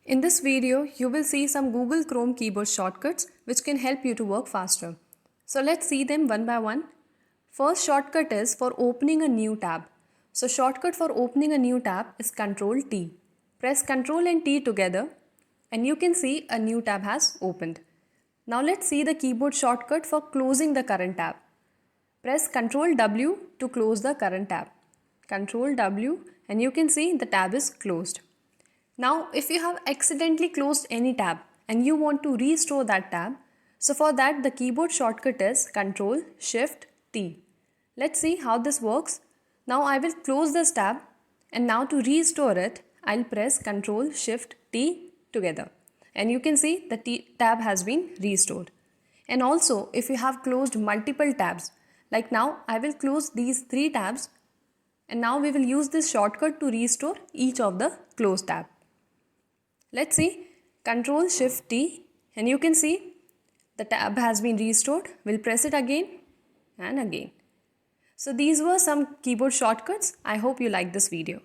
In this video, you will see some Google Chrome keyboard shortcuts which can help you to work faster. So let's see them one by one. First shortcut is for opening a new tab. So shortcut for opening a new tab is Ctrl T. Press Ctrl and T together and you can see a new tab has opened. Now let's see the keyboard shortcut for closing the current tab. Press Ctrl W to close the current tab. Ctrl W and you can see the tab is closed. Now if you have accidentally closed any tab and you want to restore that tab, so for that the keyboard shortcut is Ctrl Shift T. Let's see how this works. Now I will close this tab and now to restore it, I'll press Ctrl Shift T together. And you can see the tab has been restored. And also if you have closed multiple tabs, like now I will close these 3 tabs and now we will use this shortcut to restore each of the closed tab. Let's see, Ctrl Shift T and you can see the tab has been restored. We'll press it again and again. So these were some keyboard shortcuts. I hope you liked this video.